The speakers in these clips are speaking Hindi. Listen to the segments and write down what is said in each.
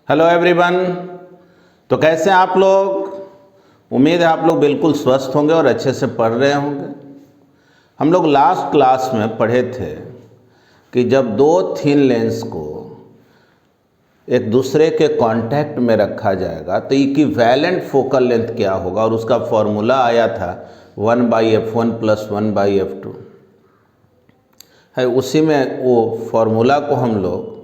Hello everyone. तो कैसे हैं आप लोग? उम्मीद है आप लोग बिल्कुल स्वस्थ होंगे और अच्छे से पढ़ रहे होंगे। हम लोग लास्ट क्लास में पढ़े थे कि जब दो थिन लेंस को एक दूसरे के कांटेक्ट में रखा जाएगा तो इक्विवेलेंट फोकल लेंथ क्या होगा, और उसका फॉर्मूला आया था 1/f1 + 1/f2 है। उसी में वो फॉर्मूला को हम लोग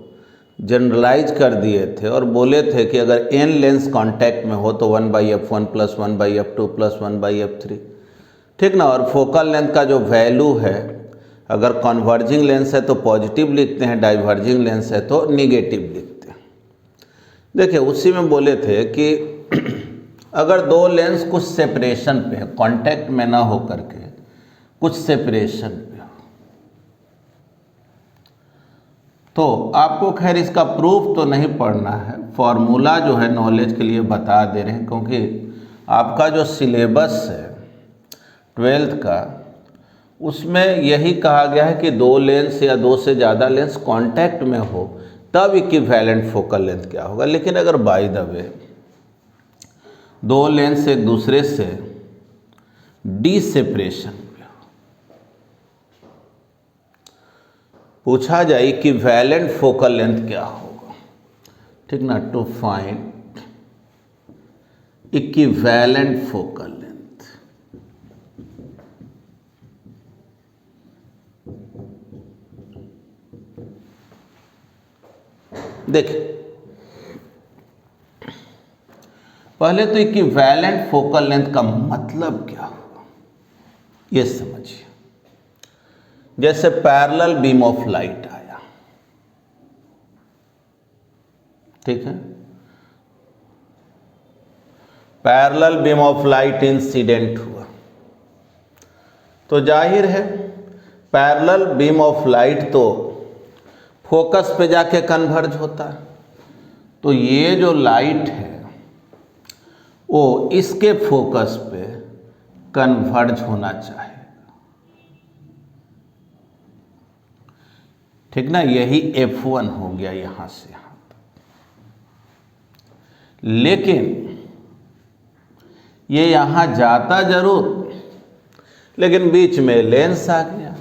जनरलाइज कर दिए थे और बोले थे कि अगर n लेंस कांटेक्ट में हो तो 1/f1 + 1/f2 + 1/f3, ठीक ना। और फोकल लेंथ का जो वैल्यू है, अगर कन्वर्जिंग लेंस है तो पॉजिटिव लिखते हैं, डाइवर्जिंग लेंस है तो निगेटिव लिखते हैं। देखिए उसी में बोले थे कि अगर दो लेंस कुछ सेपरेशन पे है, कांटेक्ट में ना हो करके कुछ सेपरेशन पे, तो आपको खैर इसका प्रूफ तो नहीं पढ़ना है, फॉर्मूला जो है नॉलेज के लिए बता दे रहे हैं, क्योंकि आपका जो सिलेबस है 12th का, उसमें यही कहा गया है कि दो लेंस या दो से ज़्यादा लेंस कांटेक्ट में हो तब इक्विवेलेंट फोकल लेंथ क्या होगा। लेकिन अगर बाय द वे दो लेंस एक दूसरे से डिसेपरेशन पूछा जाए इक्विवेलेंट फोकल लेंथ क्या होगा, ठीक ना। To find equivalent focal length, देखिए पहले तो इक्विवेलेंट फोकल लेंथ का मतलब क्या होगा ये समझिए। जैसे पैरेलल बीम ऑफ लाइट आया, ठीक है, parallel beam of light incident हुआ, तो जाहिर है पैरेलल बीम ऑफ लाइट तो फोकस पे जाके कन्वर्ज होता है। तो ये जो लाइट है वो इसके फोकस पे कन्वर्ज होना चाहिए, ठीक ना। यही F1 हो गया यहां से यहां तक। लेकिन ये यहां जाता जरूर, लेकिन बीच में लेंस आ गया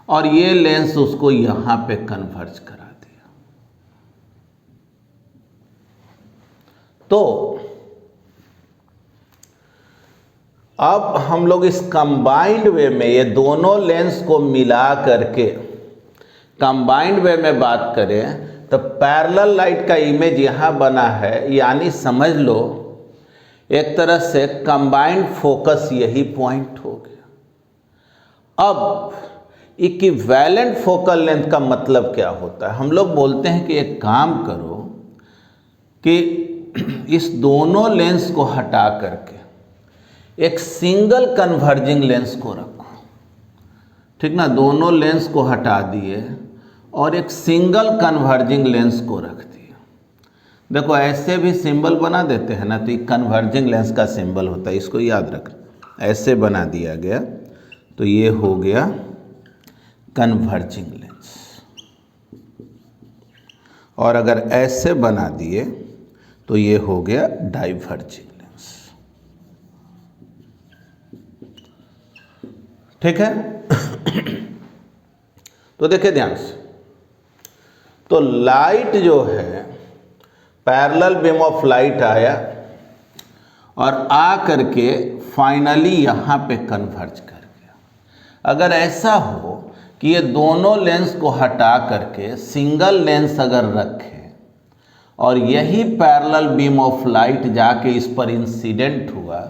और ये लेंस उसको यहां पे कन्वर्ज करा दिया। तो अब हम लोग इस कंबाइंड वे में ये दोनों लेंस को मिला करके कंबाइंड वे में बात करें तो पैरेलल लाइट का इमेज यहाँ बना है, यानी समझ लो एक तरह से कंबाइंड फोकस यही पॉइंट हो गया। अब इक्विवेलेंट फोकल लेंथ का मतलब क्या होता है? हम लोग बोलते हैं कि एक काम करो कि इस दोनों लेंस को हटा करके एक सिंगल कन्वर्जिंग लेंस को रखो, ठीक ना। दोनों लेंस को हटा दिए और एक सिंगल कन्वर्जिंग लेंस को रख दिया। देखो ऐसे भी सिंबल बना देते हैं ना, तो ये कन्वर्जिंग लेंस का सिंबल होता है, इसको याद रखना। ऐसे बना दिया गया तो ये हो गया कन्वर्जिंग लेंस, और अगर ऐसे बना दिए तो ये हो गया डाइवर्जिंग लेंस, ठीक है। तो देखिए ध्यान से, तो लाइट जो है पैरेलल बीम ऑफ लाइट आया और आ करके फाइनली यहाँ पे कन्वर्ज कर गया। अगर ऐसा हो कि ये दोनों लेंस को हटा करके सिंगल लेंस अगर रखे और यही पैरेलल बीम ऑफ लाइट जाके इस पर इंसिडेंट हुआ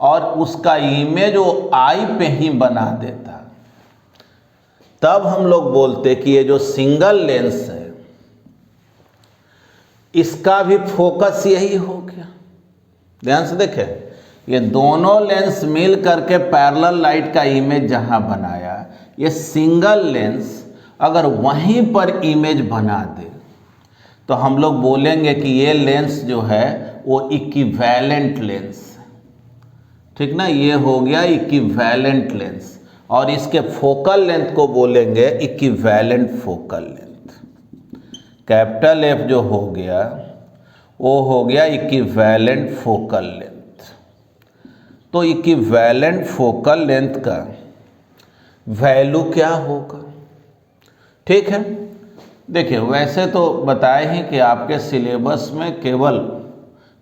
और उसका इमेज वो आई पे ही बना देता, तब हम लोग बोलते कि ये जो सिंगल लेंस है इसका भी फोकस यही हो गया। ध्यान से देखें, ये दोनों लेंस मिल करके पैरेलल लाइट का इमेज जहां बनाया, ये सिंगल लेंस अगर वहीं पर इमेज बना दे तो हम लोग बोलेंगे कि ये लेंस जो है वो इक्विवेलेंट लेंस है, ठीक ना। ये हो गया इक्विवेलेंट लेंस, और इसके फोकल लेंथ को बोलेंगे equivalent focal length. Capital F जो हो गया वो हो गया इक्विवेलेंट फोकल लेंथ। तो इक्विवेलेंट फोकल लेंथ का वैल्यू क्या होगा? ठीक है, देखिए वैसे तो बताए ही कि आपके सिलेबस में केवल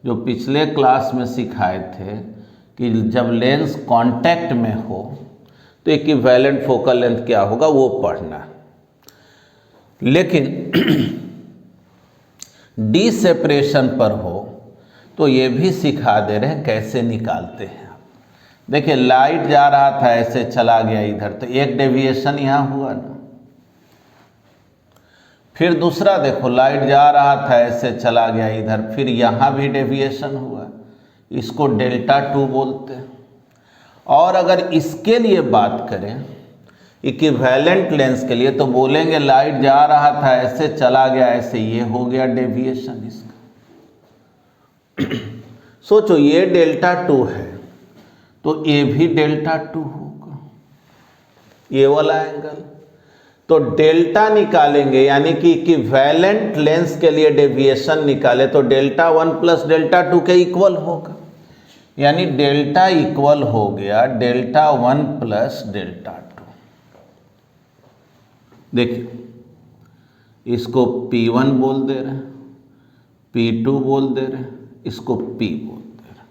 जो पिछले क्लास में सिखाए थे कि जब लेंस कांटेक्ट में हो तो इक्विवेलेंट फोकल लेंथ क्या होगा वो पढ़ना। लेकिन डी सेपरेशन पर हो तो ये भी सिखा दे रहे हैं कैसे निकालते हैं। देखिए लाइट जा रहा था ऐसे चला गया इधर, तो एक डेविएशन यहाँ हुआ ना। फिर दूसरा देखो लाइट जा रहा था ऐसे चला गया इधर, फिर यहाँ भी डेविएशन हुआ, इसको डेल्टा 2 बोलते हैं। और अगर इसके लिए बात करें इक्विवेलेंट लेंस के लिए तो बोलेंगे लाइट जा रहा था ऐसे चला गया ऐसे, ये हो गया डेविएशन इसका। सोचो ये डेल्टा 2 है तो ये भी डेल्टा 2 होगा, ये वाला एंगल। तो डेल्टा निकालेंगे यानी कि इक्विवेलेंट लेंस के लिए डेविएशन निकाले तो डेल्टा 1 प्लस डेल्टा 2 के इक्वल होगा, यानी डेल्टा इक्वल हो गया डेल्टा 1 प्लस डेल्टा 2। देखिए इसको P1 बोल दे रहे हैं, P2 बोल दे रहे हैं, इसको P बोल दे रहे हैं।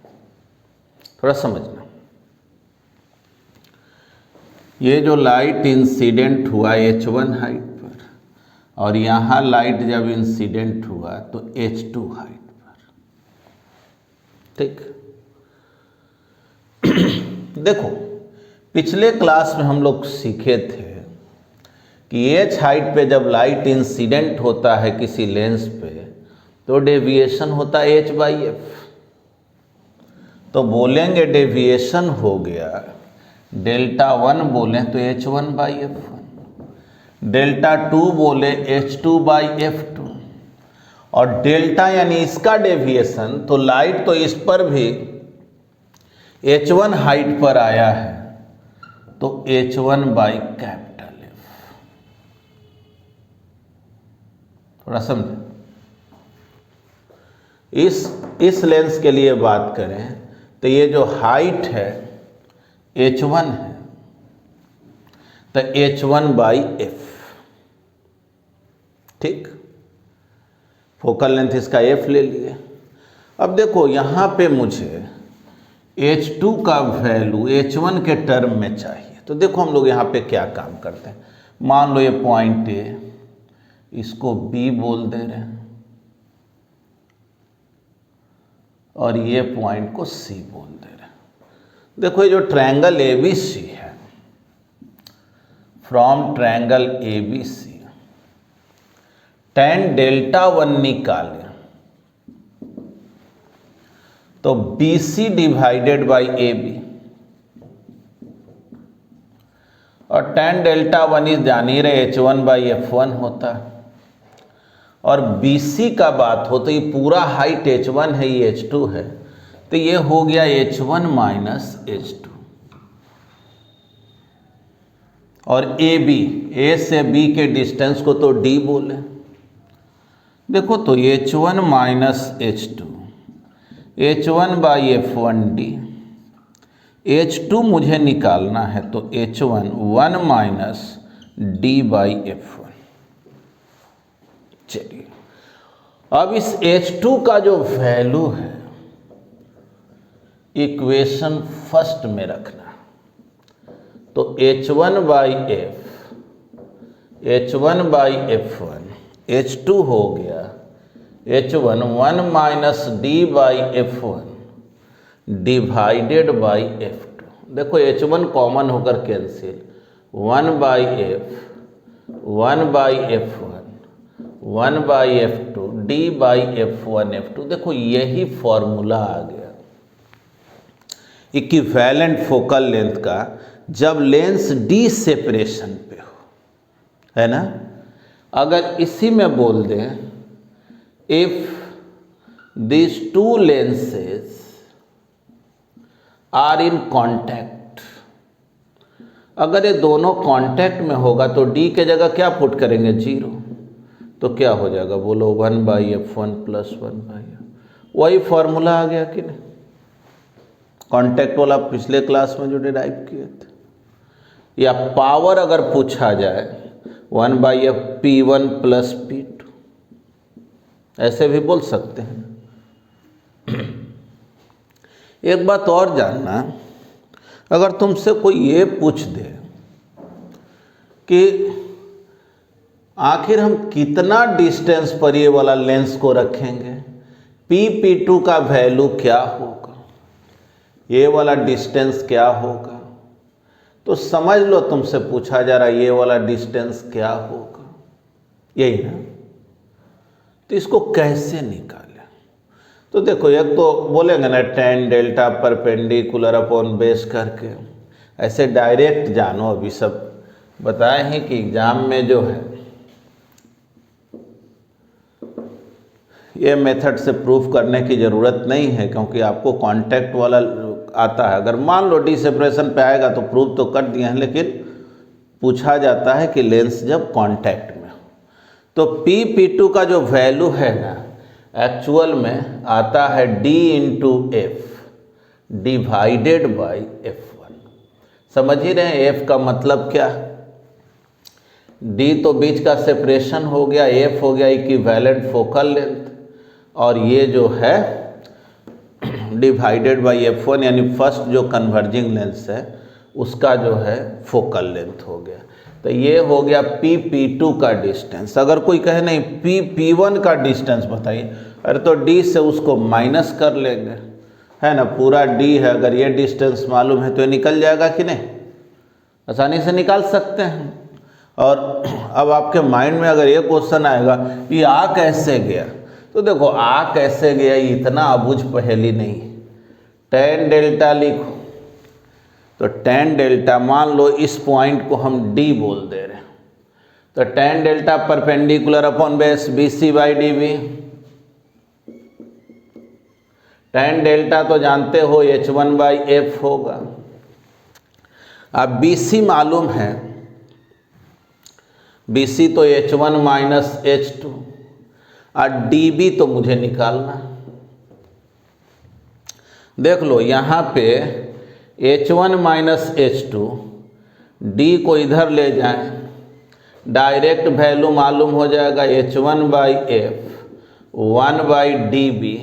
थोड़ा समझना, ये जो लाइट इंसिडेंट हुआ H1 हाइट पर और यहाँ लाइट जब इंसिडेंट हुआ तो H2 हाइट पर, ठीक। देखो पिछले क्लास में हम लोग सीखे थे कि H हाइट पे जब लाइट इंसिडेंट होता है किसी लेंस पे तो डेविएशन होता है H/F। तो बोलेंगे डेविएशन हो गया डेल्टा 1 बोले तो H1/F1, डेल्टा 2 बोले H2/F2, और डेल्टा यानी इसका डेविएशन, तो लाइट तो इस पर भी H1 हाइट पर आया है तो H1/F। थोड़ा समझे, इस लेंस के लिए बात करें तो ये जो हाइट है H1 है तो H1/F, ठीक। फोकल लेंथ इसका F ले लिए। अब देखो यहाँ पे मुझे H2 का वैल्यू H1 के टर्म में चाहिए, तो देखो हम लोग यहाँ पे क्या काम करते हैं। मान लो ये पॉइंट A, इसको B बोल दे रहे हैं और ये पॉइंट को C बोल दे रहे हैं। देखो ये जो ट्रायंगल ABC है, from triangle ABC tan delta 1 निकालें तो BC डिवाइडेड बाई AB, और tan डेल्टा 1 इस जान ही रहे H1/F1 होता है, और BC का बात हो तो ये पूरा हाइट H1 है, ये H2 है, तो ये हो गया H1 माइनस H2। और AB, A से B के डिस्टेंस को तो D बोले। देखो तो H1 minus H2, H1/F1D, H2 मुझे निकालना है तो H1 1 माइनस D/F1। चलिए अब इस H2 का जो वैल्यू है इक्वेशन फर्स्ट में रखना, तो H1/F1 H2 हो गया H1 1 minus D/F1 divided by F2। देखो H1 कॉमन होकर cancel, 1/F 1/F1 1/F2 D/F1/F2। देखो यही फॉर्मूला आ गया इक्विवेलेंट फोकल लेंथ का जब लेंस डी सेपरेशन पे हो, है ना। अगर इसी में बोल दें if this two lenses are in contact, अगर ये दोनों कांटेक्ट में होगा तो D के जगह क्या पुट करेंगे 0, तो क्या हो जाएगा बोलो 1/F1 प्लस 1/F। वही फॉर्मूला आ गया कि नहीं, कांटेक्ट वाला पिछले क्लास में जो डिराइव किए थे। या पावर अगर पूछा जाए 1/f P1 प्लस P2, ऐसे भी बोल सकते हैं। एक बात और जानना, अगर तुमसे कोई ये पूछ दे कि आखिर हम कितना डिस्टेंस पर ये वाला लेंस को रखेंगे, P2 का वैल्यू क्या होगा, ये वाला डिस्टेंस क्या होगा, तो समझ लो तुमसे पूछा जा रहा है ये वाला डिस्टेंस क्या होगा, यही ना। तो इसको कैसे निकालें? तो देखो, एक तो बोलेंगे ना tan delta perpendicular upon base करके, ऐसे डायरेक्ट जानो। अभी सब बताए हैं कि एग्जाम में जो है ये मेथड से प्रूफ करने की ज़रूरत नहीं है, क्योंकि आपको कांटेक्ट वाला आता है। अगर मान लो डी सेपरेशन पे आएगा तो प्रूफ तो कर दिए हैं, लेकिन पूछा जाता है कि लेंस जब कांटेक्ट में हो तो P2 का जो वैल्यू है ना, एक्चुअल में आता है D into F divided by F1। समझ ही रहे हैं F का मतलब क्या? D तो बीच का सेपरेशन हो गया, F हो गया इक्विवेलेंट फोकल लेंथ, और ये जो है डिवाइडेड बाई F1 यानी फर्स्ट जो कन्वर्जिंग लेंस है उसका जो है फोकल लेंथ हो गया। तो ये हो गया P2 का डिस्टेंस। अगर कोई कहे नहीं P1 का डिस्टेंस बताइए, अरे तो D से उसको माइनस कर लेंगे, है ना। पूरा D है, अगर ये डिस्टेंस मालूम है तो ये निकल जाएगा कि नहीं, आसानी से निकाल सकते हैं। और अब आपके माइंड में अगर ये क्वेश्चन आएगा ये आ कैसे गया, तो देखो आ कैसे गया इतना अबूझ पहेली नहीं। tan डेल्टा लिखो, तो tan डेल्टा मान लो इस पॉइंट को हम D बोल दे रहे हैं, तो tan delta perpendicular upon base BC by DB। tan delta तो जानते हो H1 बाई F होगा। अब BC मालूम है, BC तो H1 माइनस H2, और DB तो मुझे निकालना। देख लो यहाँ पे H1 माइनस H2, D को इधर ले जाएं, डायरेक्ट वैल्यू मालूम हो जाएगा H1 by F 1 by DB,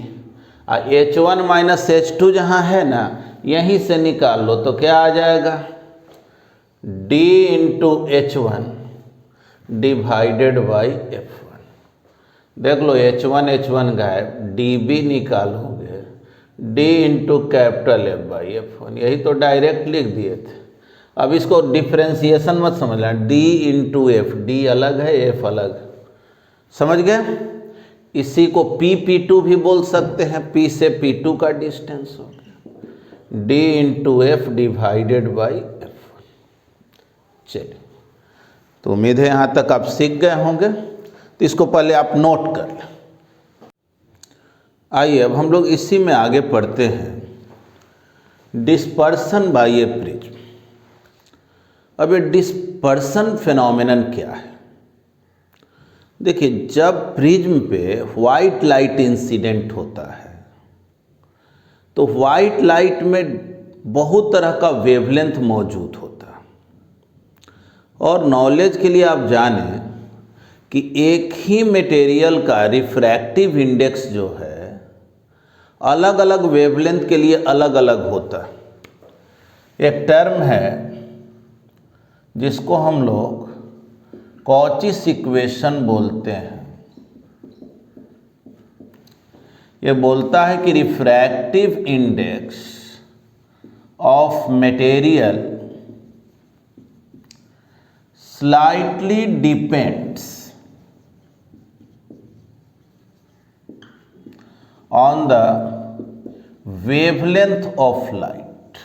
और H1 माइनस H2 जहाँ है ना यहीं से निकाल लो, तो क्या आ जाएगा D into H1 divided by F1। देख लो H1 गायब, DB निकालोगे D into capital F by F1, यही तो डायरेक्ट लिख दिए थे। अब इसको डिफ्रेंसिएशन मत समझना, D इंटू एफ, D अलग है F अलग, समझ गए। इसी को P2 भी बोल सकते हैं, P से P2 का डिस्टेंस हो गया D into F divided by F1। चलिए, तो उम्मीद है यहाँ तक आप सीख गए होंगे, तो इसको पहले आप नोट कर लें। आइए अब हम लोग इसी में आगे पढ़ते हैं डिस्पर्सन बाय ए प्रिज्म। अब ये डिस्पर्सन फिनोमेनन क्या है? देखिए, जब प्रिज्म पे वाइट लाइट इंसिडेंट होता है तो वाइट लाइट में बहुत तरह का वेवलेंथ मौजूद होता है। और नॉलेज के लिए आप जानें कि एक ही मटेरियल का रिफ्रैक्टिव इंडेक्स जो है अलग अलग वेवलेंथ के लिए अलग अलग होता है। एक टर्म है जिसको हम लोग कॉचीस इक्वेशन बोलते हैं। ये बोलता है कि refractive index of material slightly depends on the wavelength of light।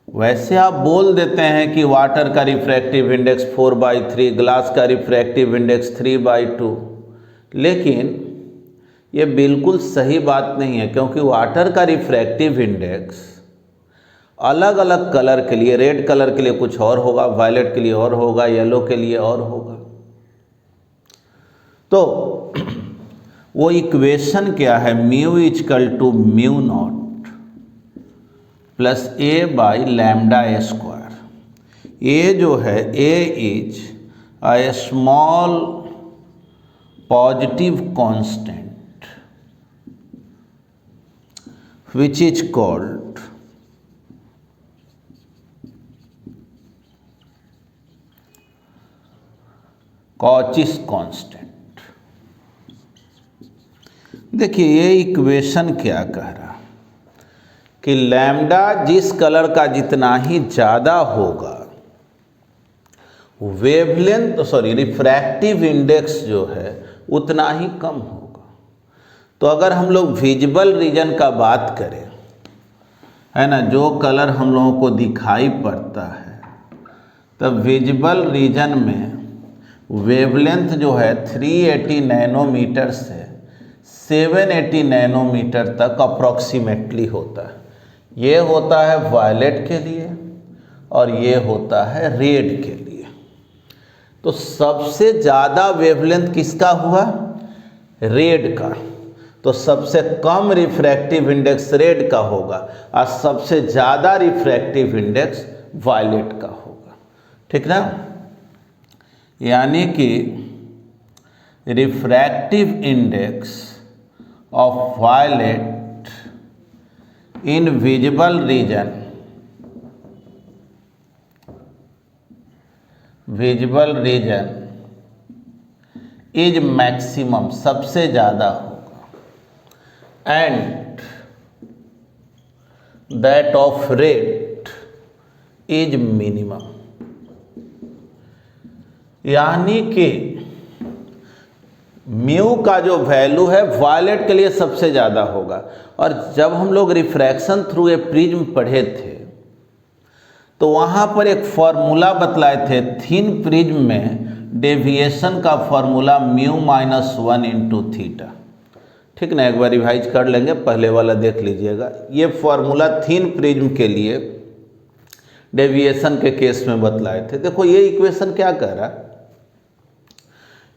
वैसे आप बोल देते हैं कि वाटर का रिफ्रैक्टिव इंडेक्स 4/3, ग्लास का रिफ्रैक्टिव इंडेक्स 3/2, लेकिन ये बिल्कुल सही बात नहीं है, क्योंकि वाटर का रिफ्रैक्टिव इंडेक्स अलग अलग कलर के लिए, रेड कलर के लिए कुछ और होगा, वायलेट के लिए और होगा, येलो के लिए और होगा। तो वो इक्वेशन क्या है, mu equal to mu naught plus A by lambda square. A जो है, A is a small positive constant which is called Cauchy's constant. देखिए ये इक्वेशन क्या कह रहा कि लैम्डा जिस कलर का जितना ही ज़्यादा होगा वेवलेंथ रिफ्रैक्टिव इंडेक्स जो है उतना ही कम होगा। तो अगर हम लोग विजिबल रीजन का बात करें, है ना, जो कलर हम लोगों को दिखाई पड़ता है, तब विजिबल रीजन में वेवलेंथ जो है 380 नैनोमीटर से 780 नैनोमीटर तक अप्रॉक्सीमेटली होता है। ये होता है वायलेट के लिए और ये होता है रेड के लिए। तो सबसे ज़्यादा वेवलेंथ किसका हुआ, रेड का। तो सबसे कम रिफ्रैक्टिव इंडेक्स रेड का होगा और सबसे ज़्यादा रिफ्रैक्टिव इंडेक्स वायलेट का होगा। ठीक ना, यानी कि refractive index of violet in visible region is maximum, सबसे ज़्यादा होगा, and that of red is minimum. यानी कि म्यू का जो वैल्यू है वायलेट के लिए सबसे ज़्यादा होगा। और जब हम लोग रिफ्रैक्शन थ्रू ए प्रिज्म पढ़े थे तो वहाँ पर एक फॉर्मूला बतलाए थे, थिन प्रिज्म में डेविएशन का formula mu minus 1 into theta. ठीक ना, एक बार रिवाइज कर लेंगे, पहले वाला देख लीजिएगा। ये फॉर्मूला थिन प्रिज्म के लिए डेविएशन के केस में बतलाए थे। देखो ये इक्वेशन क्या कह रहा है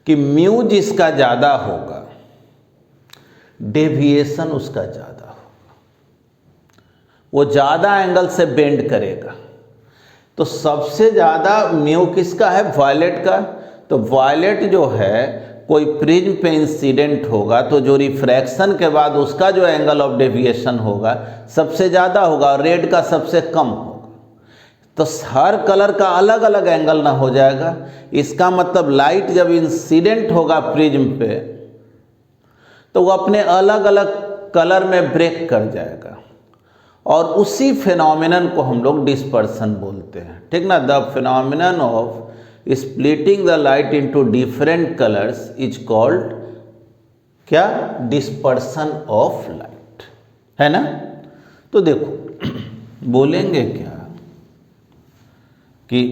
कि म्यू जिसका ज़्यादा होगा डेविएशन उसका ज़्यादा होगा, वो ज़्यादा एंगल से बेंड करेगा। तो सबसे ज़्यादा म्यू किसका है, वायलेट का। तो वायलेट जो है कोई प्रिज्म पे इंसिडेंट होगा तो जो रिफ्रैक्शन के बाद उसका जो एंगल ऑफ डेविएशन होगा सबसे ज़्यादा होगा और रेड का सबसे कम होगा। तो हर कलर का अलग अलग एंगल ना हो जाएगा। इसका मतलब लाइट जब इंसिडेंट होगा प्रिज्म पे तो वो अपने अलग अलग कलर में ब्रेक कर जाएगा और उसी फिनोमिनन को हम लोग डिस्पर्सन बोलते हैं। ठीक ना, the phenomenon of splitting the light into different colours is called क्या, डिस्पर्सन ऑफ लाइट, है ना। तो देखो बोलेंगे क्या कि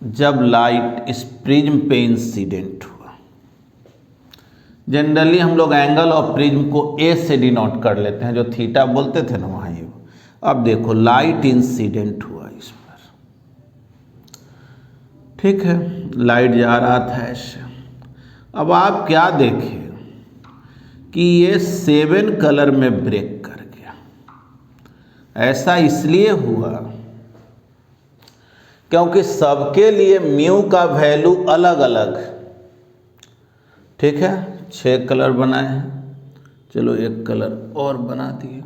जब लाइट इस प्रिज्म पे इंसिडेंट हुआ, जनरली हम लोग एंगल ऑफ प्रिज्म को ए से डिनोट कर लेते हैं, जो थीटा बोलते थे ना वहाँ ये। अब देखो लाइट इंसिडेंट हुआ इस पर, ठीक है, लाइट जा रहा था ऐसे। अब आप क्या देखें कि ये 7 कलर में ब्रेक कर गया। ऐसा इसलिए हुआ क्योंकि सबके लिए म्यू का वैल्यू अलग अलग। ठीक है, 6 कलर बनाए हैं, चलो एक कलर और बना दिए।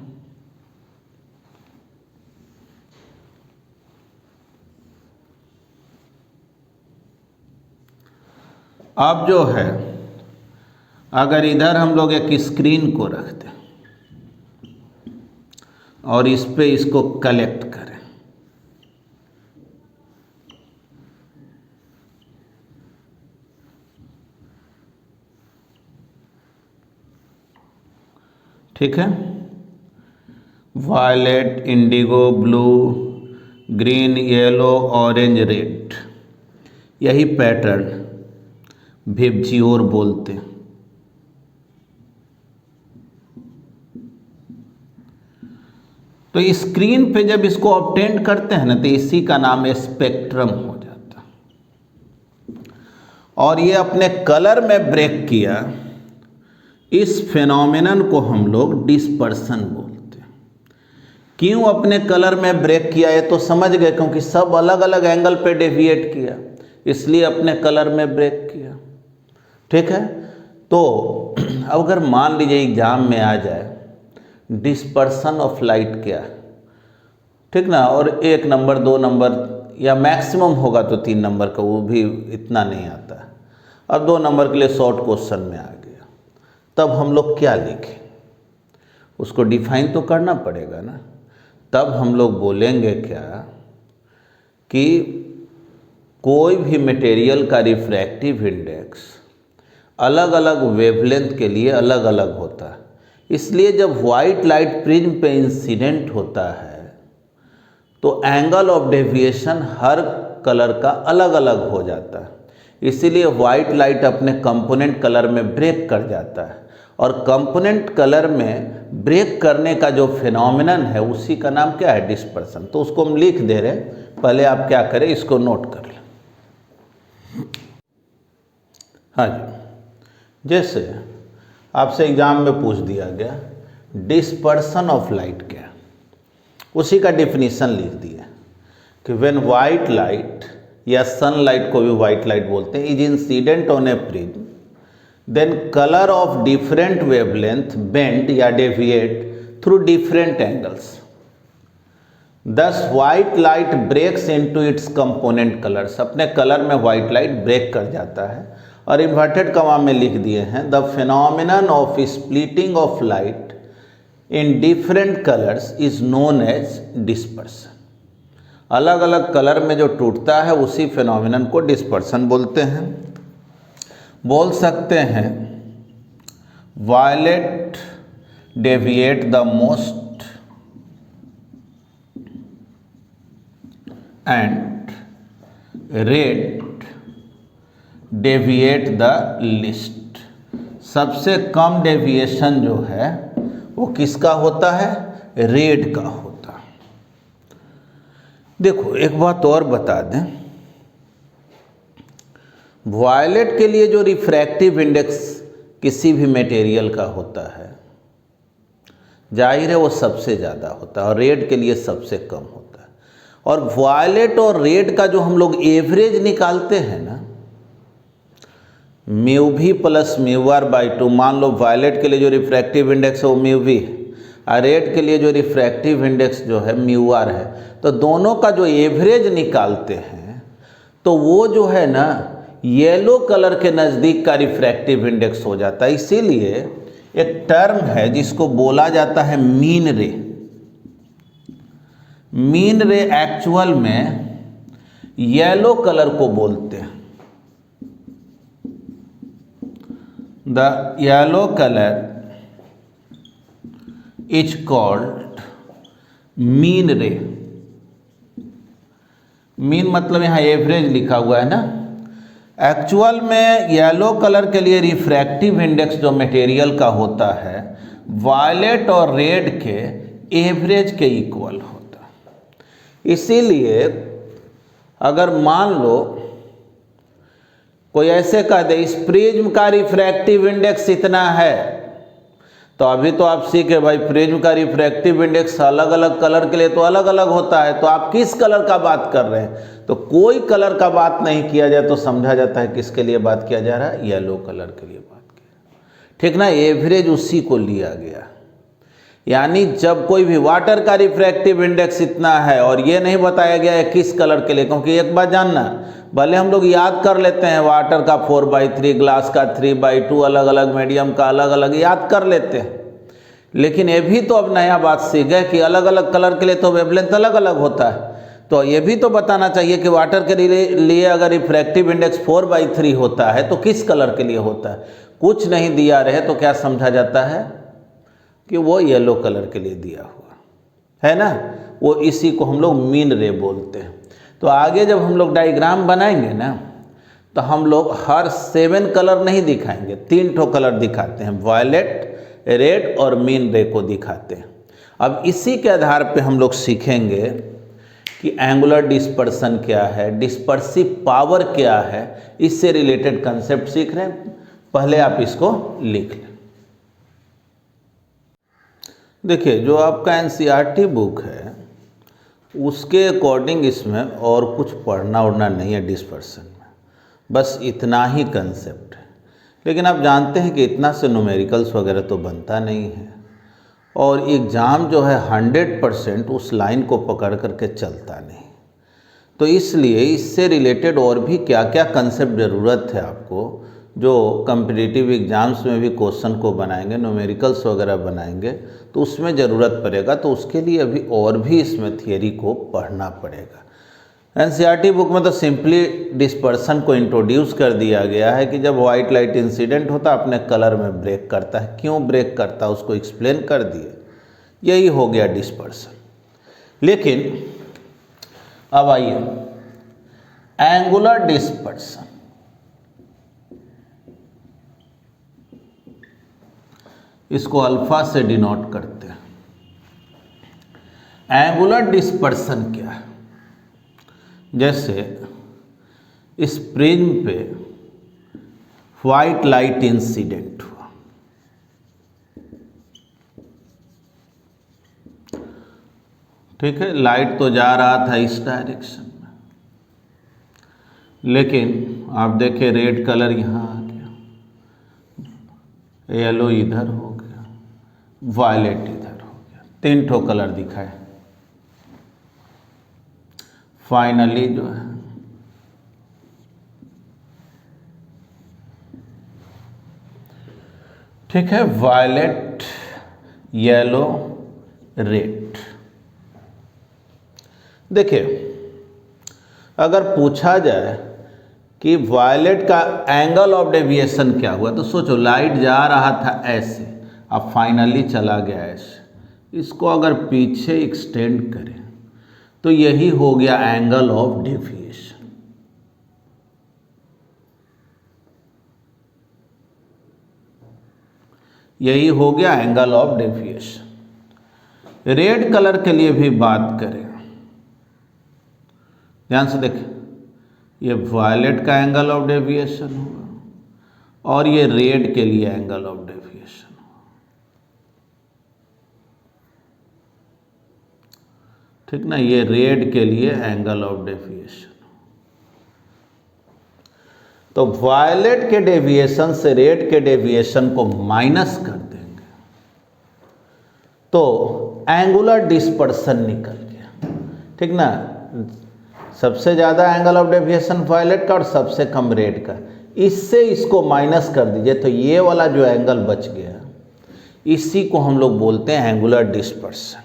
अब जो है अगर इधर हम लोग एक स्क्रीन को रखते और इस पे इसको कलेक्ट करें, ठीक है, violet, indigo, blue, green, yellow, orange, red, यही पैटर्न विबजियोर बोलते हैं। तो स्क्रीन पे जब इसको ऑब्टेंड करते हैं ना तो इसी का नाम स्पेक्ट्रम हो जाता। और ये अपने कलर में ब्रेक किया इस फेनोमेनन को हम लोग डिस्पर्सन बोलते हैं। क्यों अपने कलर में ब्रेक किया ये तो समझ गए, क्योंकि सब अलग अलग एंगल पे डेविएट किया, इसलिए अपने कलर में ब्रेक किया। ठीक है, तो अब अगर मान लीजिए एग्जाम में आ जाए डिस्पर्सन ऑफ लाइट क्या है, ठीक ना, और 1 नंबर 2 नंबर या मैक्सिमम होगा तो 3 नंबर का, वो भी इतना नहीं आता है। अब 2 नंबर के लिए शॉर्ट क्वेश्चन में आ गया, तब हम लोग क्या लिखें, उसको डिफाइन तो करना पड़ेगा ना। तब हम लोग बोलेंगे क्या कि कोई भी मटेरियल का रिफ्रैक्टिव इंडेक्स अलग अलग वेवलेंथ के लिए अलग अलग होता है, इसलिए जब वाइट लाइट प्रिज्म पे इंसिडेंट होता है तो angle of deviation her colour का अलग अलग हो जाता है, इसीलिए वाइट लाइट अपने कंपोनेंट कलर में ब्रेक कर जाता है, और कंपोनेंट कलर में ब्रेक करने का जो फिनोमिनन है उसी का नाम क्या है, डिस्पर्सन। तो उसको हम लिख दे रहे हैं, पहले आप क्या करें, इसको नोट कर लें। हाँ जी, जैसे आपसे एग्जाम में पूछ दिया गया डिस्पर्सन ऑफ लाइट क्या, उसी का डिफिनीशन लिख दिया कि व्हेन वाइट लाइट या सनलाइट को भी वाइट लाइट बोलते हैं is incident on a prism, then colour of different wavelength bend या deviate through different angles, thus white light breaks into its component colours, अपने कलर में वाइट लाइट ब्रेक कर जाता है। और इन्वर्टेड कॉमा में लिख दिए हैं the phenomenon of splitting of light in different colours is known as dispersion. अलग अलग कलर में जो टूटता है उसी फिनोमिनन को डिस्पर्सन बोलते हैं। बोल सकते हैं violet deviate the most and red deviate the least. सबसे कम डेविएशन जो है वो किसका होता है, रेड का होता है। देखो एक बात और बता दें, वायलेट के लिए जो रिफ्रैक्टिव इंडेक्स किसी भी मटेरियल का होता है जाहिर है वो सबसे ज़्यादा होता है, और रेड के लिए सबसे कम होता है। और वायलेट और रेड का जो हम लोग एवरेज निकालते हैं ना, mu v plus mu r by 2, मान लो वायलेट के लिए जो रिफ्रैक्टिव इंडेक्स है वो म्यू वी है, और रेड के लिए जो रिफ्रैक्टिव इंडेक्स जो है म्यू आर है, तो दोनों का जो एवरेज निकालते हैं तो वो जो है ना येलो कलर के नज़दीक का रिफ्रैक्टिव इंडेक्स हो जाता है। इसीलिए एक टर्म है जिसको बोला जाता है मीन रे। मीन रे एक्चुअल में येलो कलर को बोलते हैं। The yellow color is called mean ray। Mean मतलब यहाँ एवरेज लिखा हुआ है ना। एक्चुअल में येलो कलर के लिए रिफ्रैक्टिव इंडेक्स जो मटेरियल का होता है वायलेट और रेड के एवरेज के इक्वल होता है। इसीलिए अगर मान लो कोई ऐसे कह दे इस प्रिज्म का रिफ्रैक्टिव इंडेक्स इतना है, तो अभी तो आप सीखे भाई प्रिज्म का रिफ्रैक्टिव इंडेक्स अलग अलग कलर के लिए तो अलग अलग होता है, तो आप किस कलर का बात कर रहे हैं। तो कोई कलर का बात नहीं किया जाए तो समझा जाता है किसके लिए बात किया जा रहा है, येलो कलर के लिए बात किया, ठीक ना। एवरेज उसी को लिया गया, यानी जब कोई भी वाटर का रिफ्रैक्टिव इंडेक्स इतना है और ये नहीं बताया गया है किस कलर के लिए, क्योंकि एक बात जानना, भले हम लोग याद कर लेते हैं वाटर का 4/3, ग्लास का 3/2, अलग अलग मीडियम का अलग अलग याद कर लेते हैं, लेकिन ये भी तो अब नया बात सीख गए कि अलग अलग कलर के लिए तो वेवलेंथ अलग अलग होता है। तो ये भी तो बताना चाहिए कि वाटर के लिए अगर रिफ्रैक्टिव इंडेक्स 4/3 होता है तो किस कलर के लिए होता है। कुछ नहीं दिया रहे तो क्या समझा जाता है कि वो येलो कलर के लिए दिया हुआ है ना, वो इसी को हम लोग मीन रे बोलते हैं। तो आगे जब हम लोग डायग्राम बनाएंगे ना तो हम लोग हर 7 कलर नहीं दिखाएंगे, 3 ठो कलर दिखाते हैं, वायलेट, रेड और मीन रे को दिखाते हैं। अब इसी के आधार पे हम लोग सीखेंगे कि एंगुलर डिस्पर्सन क्या है, डिस्पर्सिव पावर क्या है, इससे रिलेटेड कंसेप्ट सीख रहे हैं। पहले आप इसको लिख लें। देखिए, जो आपका एनसीईआरटी बुक है उसके अकॉर्डिंग इसमें और कुछ पढ़ना उड़ना नहीं है डिस्पर्सन में, बस इतना ही कंसेप्ट है। लेकिन आप जानते हैं कि इतना से न्यूमेरिकल्स वगैरह तो बनता नहीं है, और एग्ज़ाम जो है 100% उस लाइन को पकड़ करके चलता नहीं। तो इसलिए इससे रिलेटेड और भी क्या क्या कंसेप्ट ज़रूरत है आपको, जो कम्पिटिटिव एग्ज़ाम्स में भी क्वेश्चन को बनाएंगे, न्यूमेरिकल्स वगैरह बनाएंगे, तो उसमें ज़रूरत पड़ेगा। तो उसके लिए अभी और भी इसमें थियरी को पढ़ना पड़ेगा। एनसीईआरटी बुक में तो सिंपली डिस्पर्सन को इंट्रोड्यूस कर दिया गया है कि जब वाइट लाइट इंसिडेंट होता है अपने कलर में ब्रेक करता है, क्यों ब्रेक करता है उसको एक्सप्लेन कर दिए, यही हो गया डिस्पर्सन। लेकिन अब आइए एंगुलर डिस्पर्सन। इसको अल्फा से डिनोट करते हैं। एंगुलर डिस्पर्सन क्या है? जैसे इस प्रिज्म पे व्हाइट लाइट इंसिडेंट हुआ, ठीक है, लाइट तो जा रहा था इस डायरेक्शन में, लेकिन आप देखें रेड कलर यहाँ आ गया, येलो इधर हो गया, वायलेट इधर हो गया, 3 ठो कलर दिखाए। फाइनली जो है ठीक है, वायलेट, येलो, रेड। देखिए, अगर पूछा जाए कि वायलेट का एंगल ऑफ डेविएशन क्या हुआ, तो सोचो लाइट जा रहा था ऐसे, अब फाइनली चला गया ऐसे। इसको अगर पीछे एक्सटेंड करें तो यही हो गया एंगल ऑफ डेविएशन। यही हो गया angle of deviation. Red colour के लिए भी बात करें, ध्यान से देखें, ये वायलेट का एंगल ऑफ डेविएशन हुआ और ये रेड के लिए एंगल ऑफ डेविएशन हुआ, ठीक ना, ये रेड के लिए एंगल ऑफ डेविएशन। तो वायलेट के डेविएशन से रेड के डेविएशन को माइनस कर देंगे तो एंगुलर डिस्पर्सन निकल गया, ठीक ना। सबसे ज़्यादा एंगल ऑफ डेविएशन वायलेट का और सबसे कम रेड का, इससे इसको माइनस कर दीजिए तो ये वाला जो एंगल बच गया, इसी को हम लोग बोलते हैं एंगुलर डिस्पर्सन।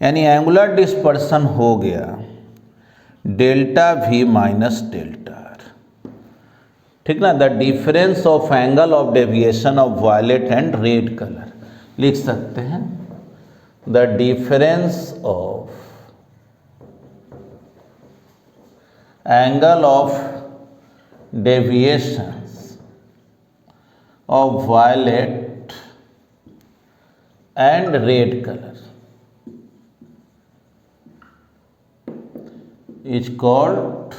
यानी एंगुलर डिस्पर्सन हो गया delta V minus delta R, ठीक ना। The difference of angle of deviation of violet and red colour लिख सकते हैं, the difference of angle of deviations of violet and red colour is called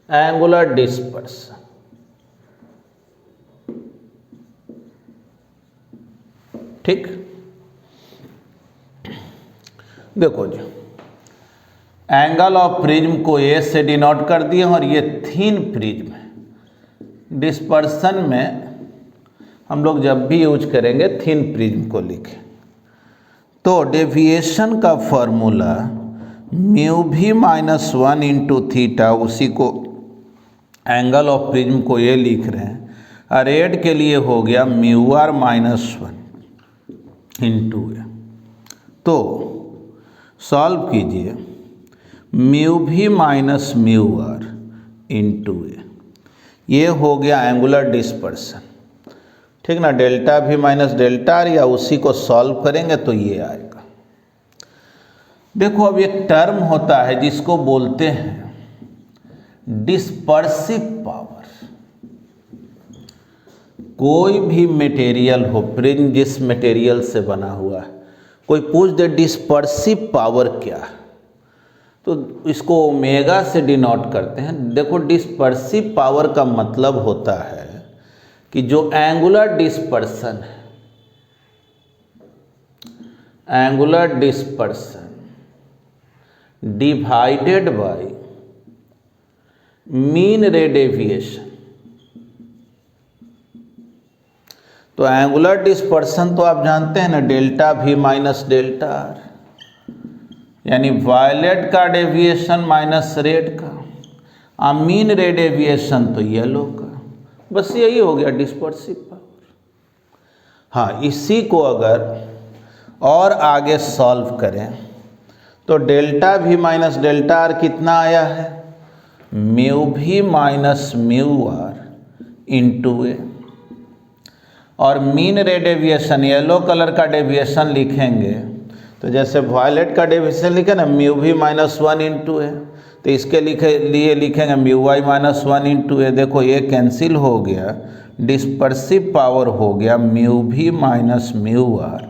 angular dispersion। ठीक, देखो जी, एंगल ऑफ प्रिज्म को ए से डिनोट कर दिए और ये थिन प्रिज्म है। डिस्पर्सन में हम लोग जब भी यूज करेंगे थिन प्रिज्म को लिखें तो डेविएशन का फॉर्मूला म्यू भी माइनस 1 इंटू थीटा, उसी को एंगल ऑफ प्रिज्म को ये लिख रहे हैं, और रेड के लिए हो गया mu R minus 1 into A. तो सॉल्व कीजिए, म्यू भी माइनस म्यू आर इंटू ए, ये हो गया एंगुलर डिस्पर्सन, ठीक ना। डेल्टा भी माइनस डेल्टा आर, या उसी को सॉल्व करेंगे तो ये आएगा। देखो, अब एक टर्म होता है जिसको बोलते हैं डिस्पर्सिव पावर। कोई भी मटेरियल हो, प्रिज्म जिस मटेरियल से बना हुआ है, कोई पूछ दे डिस्पर्सिव पावर क्या है, तो इसको ओमेगा से डिनोट करते हैं। देखो, डिस्पर्सिव पावर का मतलब होता है कि जो एंगुलर डिस्पर्सन है angular dispersion divided by mean ray deviation. तो एंगुलर डिस्पर्सन तो आप जानते हैं ना, delta V minus delta R, यानी वायलेट का डेविएशन माइनस रेड का, मीन रे डेविएशन तो येलो का। बस यही हो गया डिस्पर्सिव पावर। हाँ, इसी को अगर और आगे सॉल्व करें तो delta V minus delta R कितना आया है, mu V minus mu R into A, और mean ray deviation yellow colour का डेविएशन लिखेंगे तो जैसे वायलेट का डेविएशन लिखे ना, mu V minus 1 into A, तो इसके लिए लिखेंगे mu Y minus 1 into A. देखो ये कैंसिल हो गया, डिस्पर्सिव पावर हो गया mu V minus mu R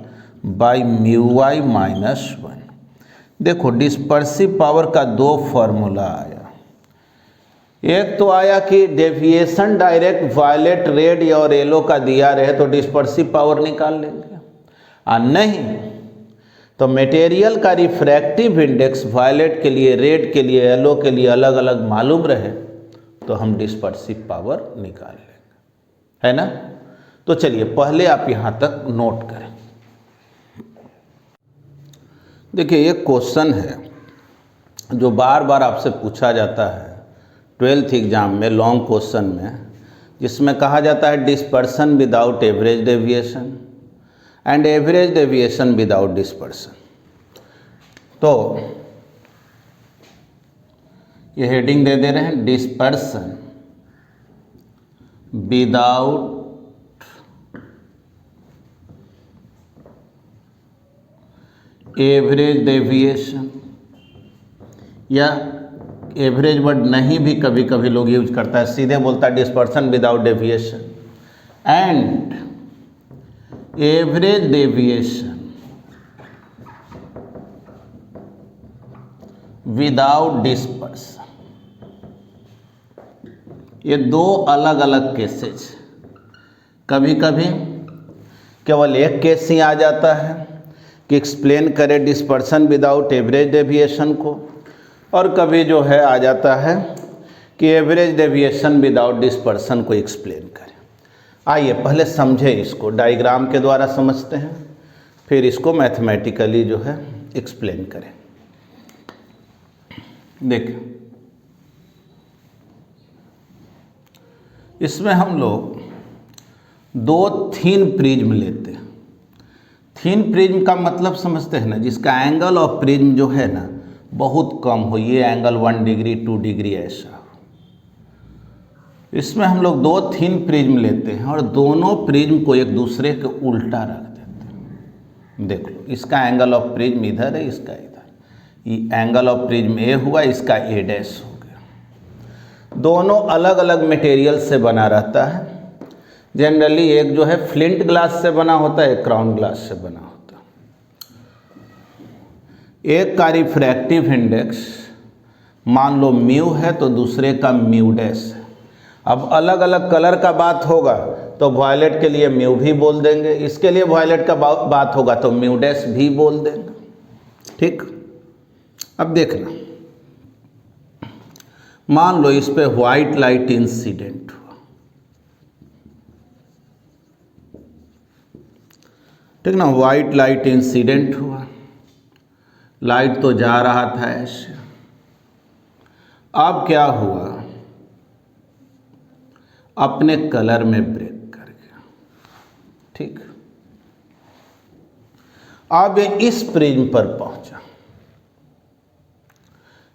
by mu Y minus 1। देखो डिस्पर्सिव पावर का दो फॉर्मूला आया, एक तो आया कि डेविएशन डायरेक्ट वायलेट रेड और येलो का दिया रहे तो डिस्पर्सिव पावर निकाल लेंगे, और नहीं तो मटेरियल का रिफ्रैक्टिव इंडेक्स वायलेट के लिए, रेड के लिए, येलो के लिए अलग अलग मालूम रहे तो हम डिस्पर्सिव पावर निकाल लेंगे, है ना। तो चलिए पहले आप यहाँ तक नोट करें। देखिए एक क्वेश्चन है जो बार बार आपसे पूछा जाता है 12th एग्जाम में, लॉन्ग क्वेश्चन में, जिसमें कहा जाता है dispersion without average deviation and average deviation without dispersion. तो ये हेडिंग दे रहे हैं, डिस्पर्सन विदाउट एवरेज डेविएशन, या एवरेज वर्ड नहीं भी कभी कभी लोग यूज करता है, सीधे बोलता है dispersion without deviation and average deviation without dispersion. ये दो अलग अलग केसेज, कभी कभी केवल एक केस ही आ जाता है कि एक्सप्लेन करे डिस्पर्सन विदाउट एवरेज डेविएशन को, और कभी जो है आ जाता है कि एवरेज डेविएशन विदाउट डिस्पर्सन को एक्सप्लेन करें। आइए पहले समझे इसको, डायग्राम के द्वारा समझते हैं, फिर इसको मैथमेटिकली जो है एक्सप्लेन करें। देखिए इसमें हम लोग दो थिन प्रिज्म लेते हैं। थिन प्रिज्म का मतलब समझते हैं ना, जिसका एंगल ऑफ प्रिज्म जो है ना बहुत कम हो, ये एंगल 1 डिग्री 2 डिग्री ऐसा हो। इसमें हम लोग दो थिन प्रिज्म लेते हैं और दोनों प्रिज्म को एक दूसरे के उल्टा रख देते हैं। देख लो, इसका एंगल ऑफ प्रिज्म इधर है, इसका इधर, ये एंगल ऑफ प्रिज्म ए हुआ, इसका ए डैश हो गया। दोनों अलग अलग मटेरियल से बना रहता है। जनरली एक जो है फ्लिंट ग्लास से बना होता है, एक क्राउन ग्लास से बना होता है। एक का रिफ्रैक्टिव इंडेक्स मान लो म्यू है तो दूसरे का म्यू डैश है। अब अलग अलग कलर का बात होगा तो वायलेट के लिए म्यू भी बोल देंगे, इसके लिए वायलेट का बात होगा तो म्यू डैश भी बोल देंगे। ठीक, अब देखना, मान लो इस पे व्हाइट लाइट इंसिडेंट हुआ, ठीक ना, व्हाइट लाइट इंसिडेंट हुआ, लाइट तो जा रहा था ऐसे। अब क्या हुआ, अपने कलर में ब्रेक कर गया। ठीक, अब ये इस प्रिज्म पर पहुंचा।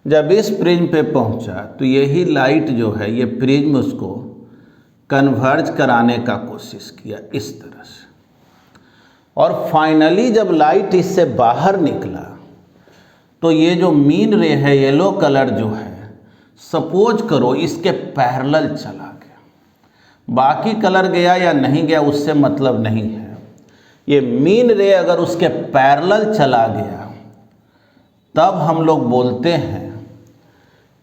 जब इस प्रिज्म पे पहुंचा तो यही लाइट जो है, ये प्रिज्म उसको कन्वर्ज कराने का कोशिश किया इस तरह से, और फाइनली जब लाइट इससे बाहर निकला तो ये जो मीन रे है, येलो कलर जो है, सपोज करो इसके पैरेलल चला गया। बाकी कलर गया या नहीं गया उससे मतलब नहीं है, ये मीन रे अगर उसके पैरेलल चला गया तब हम लोग बोलते हैं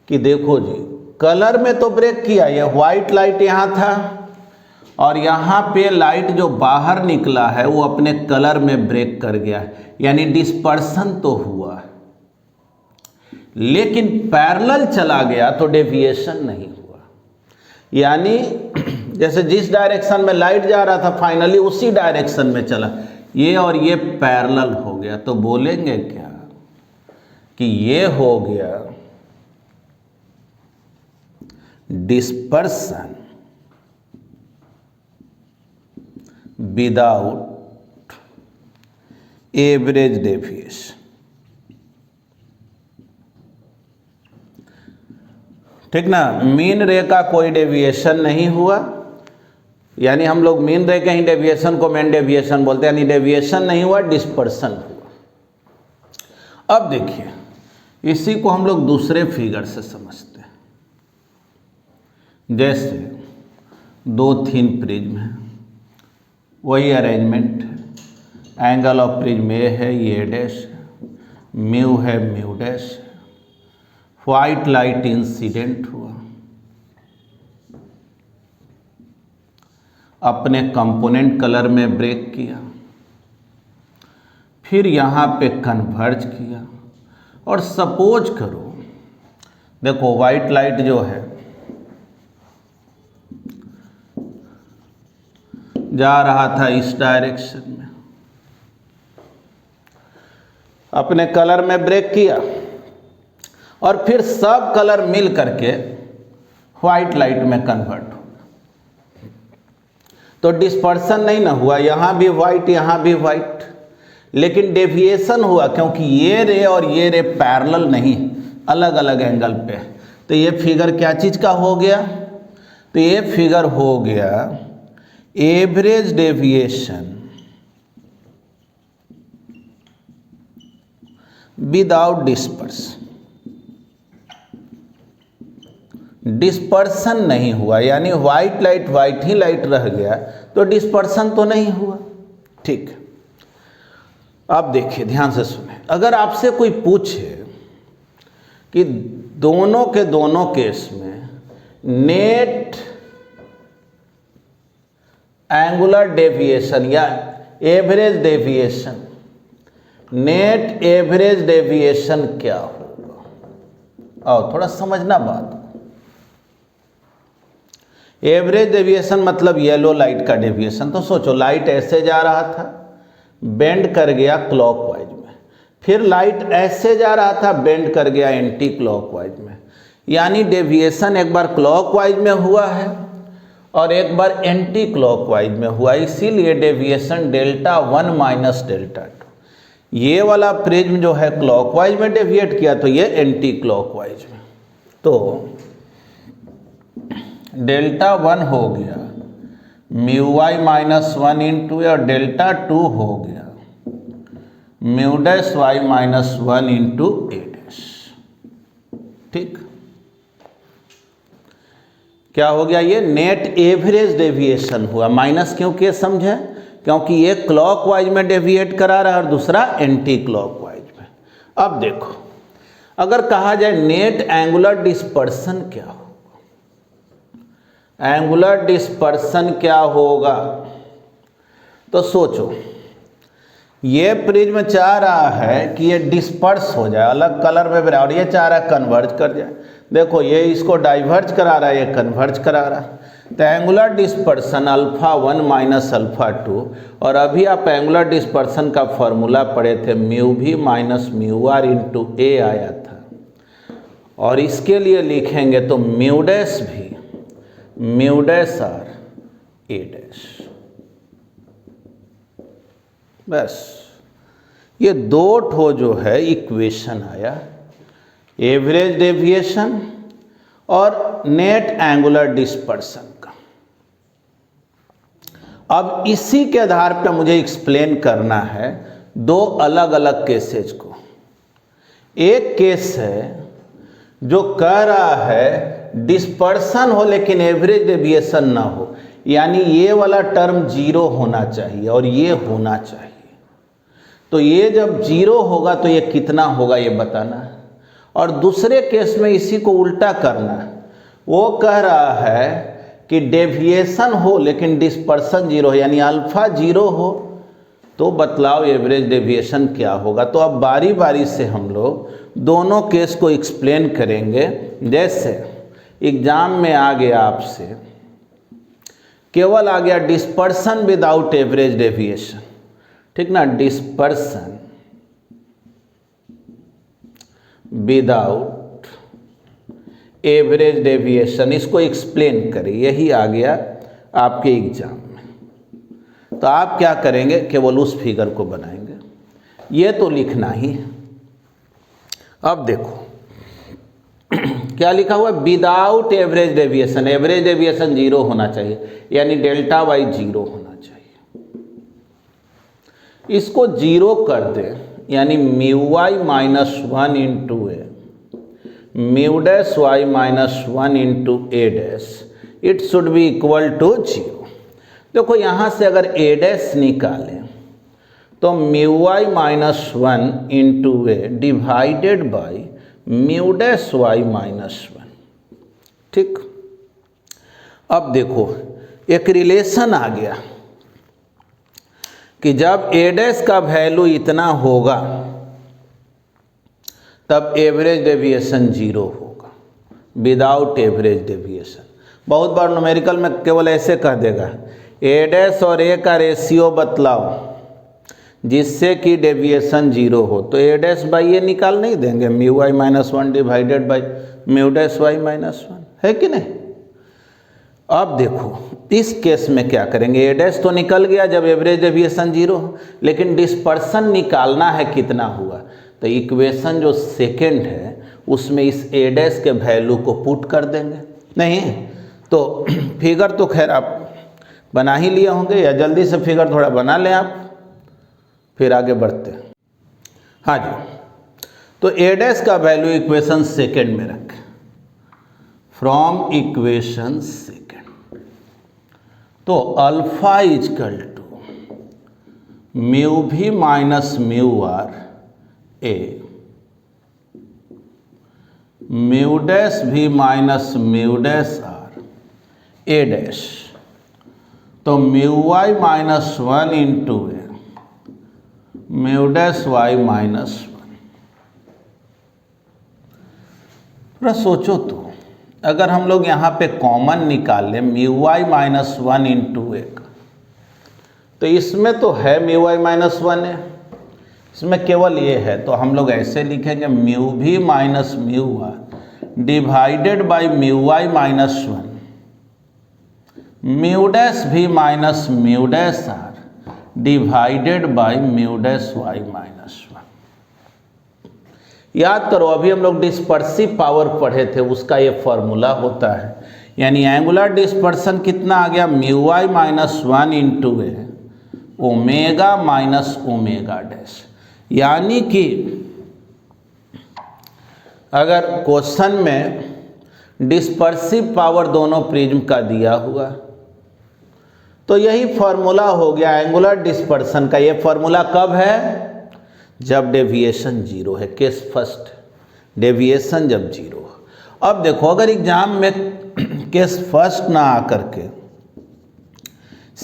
कि देखो जी, कलर में तो ब्रेक किया, ये व्हाइट लाइट यहाँ था और यहाँ पे लाइट जो बाहर निकला है वो अपने कलर में ब्रेक कर गया है, यानी डिस्पर्सन तो हुआ है, लेकिन पैरेलल चला गया तो डेविएशन नहीं हुआ। यानी जैसे जिस डायरेक्शन में लाइट जा रहा था फाइनली उसी डायरेक्शन में चला, ये और ये पैरेलल हो गया, तो बोलेंगे क्या कि ये हो गया डिस्पर्सन विदाउट एवरेज डेविएशन। ठीक ना, मीन रे का कोई डेविएशन नहीं हुआ, यानी हम लोग मीन रे के ही डेविएशन को मेन डेविएशन बोलते हैं, यानी डेविएशन नहीं हुआ, डिस्पर्सन हुआ। अब देखिए, इसी को हम लोग दूसरे फिगर से समझते हैं। जैसे दो थिन प्रिज्म है, वही अरेंजमेंट है, एंगल ऑफ प्रिज्म ए है, ये डैश है, म्यू है, म्यू डैश है, व्हाइट लाइट इंसिडेंट हुआ, अपने कंपोनेंट कलर में ब्रेक किया, फिर यहाँ पे कन्वर्ज किया, और सपोज करो देखो व्हाइट लाइट जो है जा रहा था इस डायरेक्शन में, अपने कलर में ब्रेक किया और फिर सब कलर मिल करके व्हाइट लाइट में कन्वर्ट हो, तो डिस्पर्सन नहीं ना हुआ, यहाँ भी व्हाइट यहाँ भी व्हाइट, लेकिन डेविएशन हुआ क्योंकि ये रे और ये रे पैरेलल नहीं, अलग अलग एंगल पे। तो ये फिगर क्या चीज़ का हो गया, तो ये फिगर हो गया average deviation without dispersion. Dispersion नहीं हुआ, यानी व्हाइट लाइट व्हाइट ही लाइट रह गया, तो डिस्पर्सन तो नहीं हुआ। ठीक, अब देखिए ध्यान से सुने, अगर आपसे कोई पूछे कि दोनों के दोनों केस में नेट एंगुलर डेविएशन या average deviation, net average deviation क्या होगा, और थोड़ा समझना बात। एवरेज डेविएशन मतलब येलो लाइट का डेविएशन। तो सोचो लाइट ऐसे जा रहा था, बेंड कर गया क्लॉकवाइज में, फिर लाइट ऐसे जा रहा था, बेंड कर गया एंटी क्लॉकवाइज में, यानी डेविएशन एक बार क्लॉकवाइज में हुआ है और एक बार एंटी क्लॉकवाइज में हुआ, इसीलिए डेविएशन डेल्टा 1 माइनस डेल्टा 2। ये वाला प्रिज्म जो है क्लॉकवाइज में डेविएट किया, तो ये एंटी क्लॉकवाइज में, तो डेल्टा 1 हो गया म्यू वाई माइनस 1 इंटू, और डेल्टा 2 हो गया mu dash Y minus 1 into ए डैश। ठीक, क्या हो गया, ये नेट एवरेज डेविएशन हुआ। माइनस क्यों किए समझे, क्योंकि ये क्लॉकवाइज में डेविएट करा रहा है और दूसरा एंटी क्लॉकवाइज में। अब देखो, अगर कहा जाए नेट एंगुलर डिस्पर्सन क्या होगा, एंगुलर डिस्पर्सन क्या होगा, तो सोचो ये प्रिज्म चाह रहा है कि ये डिस्पर्स हो जाए, अलग कलर में बना, और ये चाह रहा है कन्वर्ज कर जाए। देखो ये इसको डाइवर्ज करा रहा है, ये कन्वर्ज करा रहा है, तो angular dispersion alpha 1 minus alpha 2, और अभी आप एंगुलर डिस्पर्सन का फॉर्मूला पढ़े थे, म्यू भी minus mu are into a आया था, और इसके लिए लिखेंगे तो mu dash v mu dash R A dash. बस ये दो ठो जो है इक्वेशन आया, एवरेज डेविएशन और नेट एंगुलर डिस्पर्सन का। अब इसी के आधार पर मुझे एक्सप्लेन करना है दो अलग अलग केसेज को। एक केस है जो कह रहा है डिस्पर्सन हो लेकिन एवरेज डेविएशन ना हो, यानी ये वाला टर्म जीरो होना चाहिए और ये होना चाहिए। तो ये जब जीरो होगा तो ये कितना होगा ये बताना है। और दूसरे केस में इसी को उल्टा करना है, वो कह रहा है कि डेविएशन हो लेकिन डिस्पर्सन जीरो हो, यानी अल्फा जीरो हो, तो बतलाओ एवरेज डेविएशन क्या होगा। तो अब बारी बारी से हम लोग दोनों केस को एक्सप्लेन करेंगे। जैसे एग्जाम में आ गया आपसे, केवल आ गया डिस्पर्सन विदाउट एवरेज डेविएशन, ठीक ना, डिस्पर्सन विदाउट एवरेज डेविएशन, इसको एक्सप्लेन करें, यही आ गया आपके एग्जाम में। तो आप क्या करेंगे, केवल उस फिगर को बनाएंगे, ये तो लिखना ही है। अब देखो क्या लिखा हुआ है, without average deviation, average deviation zero होना चाहिए, यानी डेल्टा वाई जीरो होना चाहिए। इसको जीरो कर दे, यानी mu Y minus one into A, mu dash Y minus one into A dash, it should be equal to zero. देखो यहाँ से अगर ए डैश निकालें तो mu Y minus one into A divided by mu dash Y minus one, ठीक। अब देखो एक रिलेशन आ गया कि जब ए डैश का वैल्यू इतना होगा तब एवरेज डेविएशन जीरो होगा, विदाउट एवरेज डेविएशन। बहुत बार न्यूमेरिकल में केवल ऐसे कह देगा ए डैश और ए का रेशियो बतलाओ जिससे कि डेविएशन जीरो हो, तो ए डैश बाई ए निकाल नहीं देंगे, mu Y minus one divided by mu dash Y minus one, है कि नहीं। अब देखो इस केस में क्या करेंगे, ए डैश तो निकल गया जब एवरेज डेविएशन जीरो हो, लेकिन डिस्पर्सन निकालना है कितना हुआ, तो इक्वेशन जो सेकेंड है उसमें इस ए डैश के वैल्यू को पुट कर देंगे। नहीं तो फिगर तो खैर आप बना ही लिए होंगे, या जल्दी से फिगर थोड़ा बना लें आप, फिर आगे बढ़ते हैं। हाँ जी, तो ए डैश का वैल्यू इक्वेशन सेकेंड में रखें, फ्रॉम इक्वेशन सेकेंड। तो अल्फा इजकल टू म्यू भी minus mu R A, mu dash भी minus mu dash R A dash, तो mu Y minus one into ए mu dash Y minus one. थोड़ा सोचो तो, अगर हम लोग यहाँ पे कॉमन निकाल लें mu Y minus one into A का, तो इसमें तो है म्यू वाई माइनस वन है, इसमें केवल ये है, तो हम लोग ऐसे लिखेंगे म्यू भी minus mu R divided by mu Y minus one, mu dash भी minus mu dash R divided by mu dash Y minus one. याद करो अभी हम लोग डिस्पर्सिव पावर पढ़े थे, उसका ये फॉर्मूला होता है, यानी एंगुलर डिस्पर्सन कितना आ गया, mu Y minus one into A omega minus omega dash. यानी कि अगर क्वेश्चन में डिस्पर्सिव पावर दोनों प्रिज्म का दिया हुआ, तो यही फॉर्मूला हो गया एंगुलर डिस्पर्सन का। ये फॉर्मूला कब है, जब डेविएशन जीरो है, केस फर्स्ट, डेविएशन जब जीरो हो। अब देखो अगर एग्जाम में केस फर्स्ट ना आकर के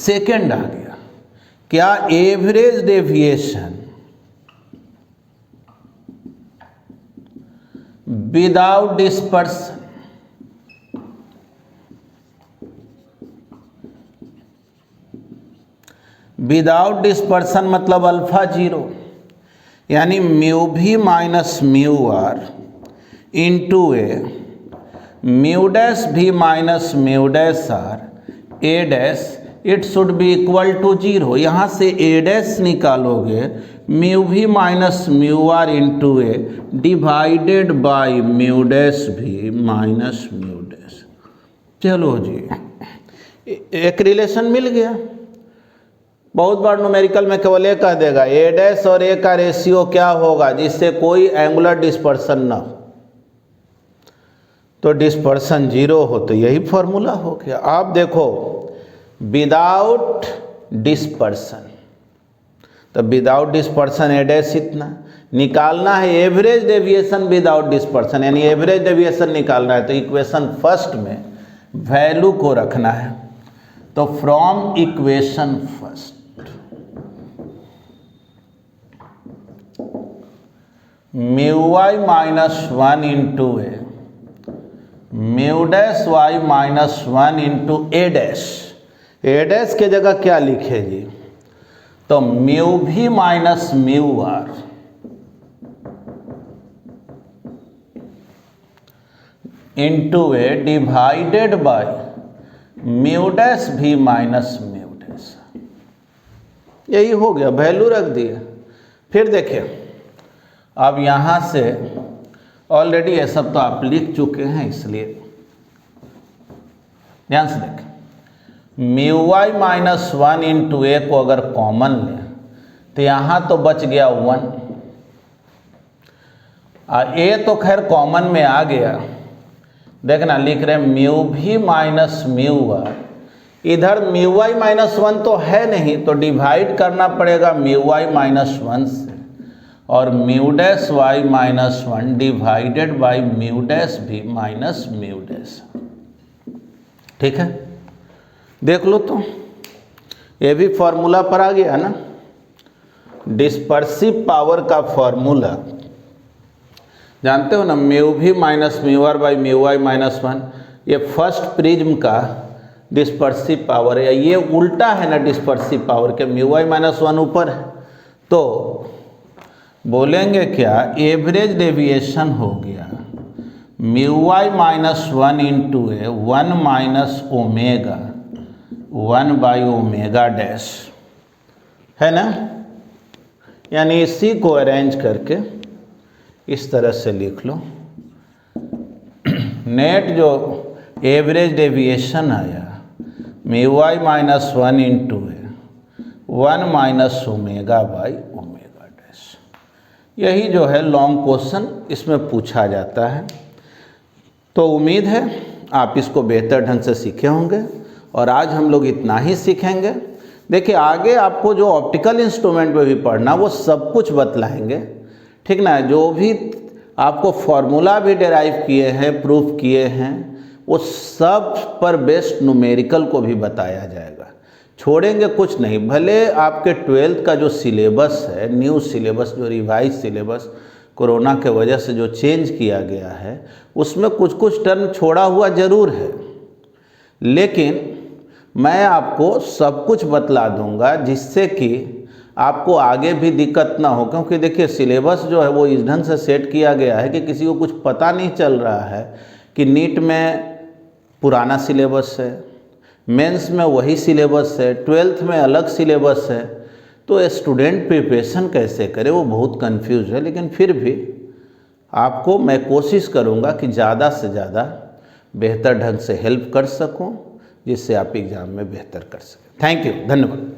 सेकेंड आ गया, क्या average deviation without dispersion, without dispersion मतलब अल्फा जीरो, यानी म्यू भी minus mu are into A mu dash भी minus mu dash R A dash, it should be equal to zero. यहाँ से ए डैश निकालोगे म्यू भी minus mu are into A divided by mu dash भी माइनस म्यू डैश। चलो जी, एक रिलेशन मिल गया। बहुत बार न्यूमेरिकल में केवल ये कह देगा ए डैश और ए का रेशियो क्या होगा जिससे कोई एंगुलर डिस्पर्सन ना हो, तो डिस्पर्सन जीरो हो, तो यही फॉर्मूला हो गया। आप देखो विदाउट डिस्पर्सन, तो विदाउट डिस्पर्सन ए डैश इतना निकालना है, एवरेज डेविएशन विदाउट डिस्पर्सन, यानी एवरेज डेविएशन निकालना है, तो इक्वेशन फर्स्ट में वैल्यू को रखना है। तो from equation first mu Y minus 1 into A mu dash Y minus 1 into A dash के जगह क्या लिखे जी? तो म्यू भी minus mu are into A divided by mu dash भी माइनस म्यू डैश। यही हो गया, वैल्यू रख दिए। फिर देखिए, अब यहाँ से ऑलरेडी ये सब तो आप लिख चुके हैं, इसलिए ध्यान से देखें। म्यू वाई माइनस 1 इंटू ए को अगर कॉमन लें तो यहाँ तो बच गया 1, ए तो खैर कॉमन में आ गया। देखना लिख रहे हैं म्यू भी माइनस म्यू आर, इधर म्यू वाई माइनस 1 तो है नहीं, तो डिवाइड करना पड़ेगा म्यू वाई माइनस 1 से, और mu dash Y minus 1 divided by mu dash भी माइनस म्यू डैश। ठीक है, देख लो तो ये भी फॉर्मूला पर आ गया ना। डिस्पर्सिव पावर का फॉर्मूला जानते हो ना, म्यू भी minus mu r by mu Y minus 1, ये फर्स्ट प्रिज्म का डिस्पर्सिव पावर है। ये उल्टा है ना डिस्पर्सिव पावर के, म्यू वाई माइनस 1 ऊपर है, तो बोलेंगे क्या, एवरेज डेविएशन हो गया mu Y minus 1 into a 1 minus omega 1 by omega dash, है ना। यानी इसी को अरेंज करके इस तरह से लिख लो। नेट जो एवरेज डेविएशन आया mu Y minus 1 into a 1 minus omega by omega dash. यही जो है लॉन्ग क्वेश्चन इसमें पूछा जाता है। तो उम्मीद है आप इसको बेहतर ढंग से सीखे होंगे, और आज हम लोग इतना ही सीखेंगे। देखिए आगे आपको जो ऑप्टिकल इंस्ट्रूमेंट में भी पढ़ना वो सब कुछ बतलाएंगे, ठीक ना। जो भी आपको फॉर्मूला भी डेराइव किए हैं, प्रूफ किए हैं, वो सब पर बेस्ड न्यूमेरिकल को भी बताया जाएगा, छोड़ेंगे कुछ नहीं। भले आपके 12th का जो सिलेबस है, न्यू सिलेबस जो रिवाइज सिलेबस कोरोना के वजह से जो चेंज किया गया है, उसमें कुछ कुछ टर्म छोड़ा हुआ जरूर है, लेकिन मैं आपको सब कुछ बतला दूंगा जिससे कि आपको आगे भी दिक्कत ना हो। क्योंकि देखिए सिलेबस जो है वो इस ढंग से सेट किया गया है कि किसी को कुछ पता नहीं चल रहा है कि नीट में पुराना सिलेबस है, मेंस में वही सिलेबस है, 12th में अलग सिलेबस है, तो स्टूडेंट प्रिपरेशन कैसे करे, वो बहुत कंफ्यूज है। लेकिन फिर भी आपको मैं कोशिश करूँगा कि ज़्यादा से ज़्यादा बेहतर ढंग से हेल्प कर सकूँ, जिससे आप एग्ज़ाम में बेहतर कर सकें। थैंक यू, धन्यवाद।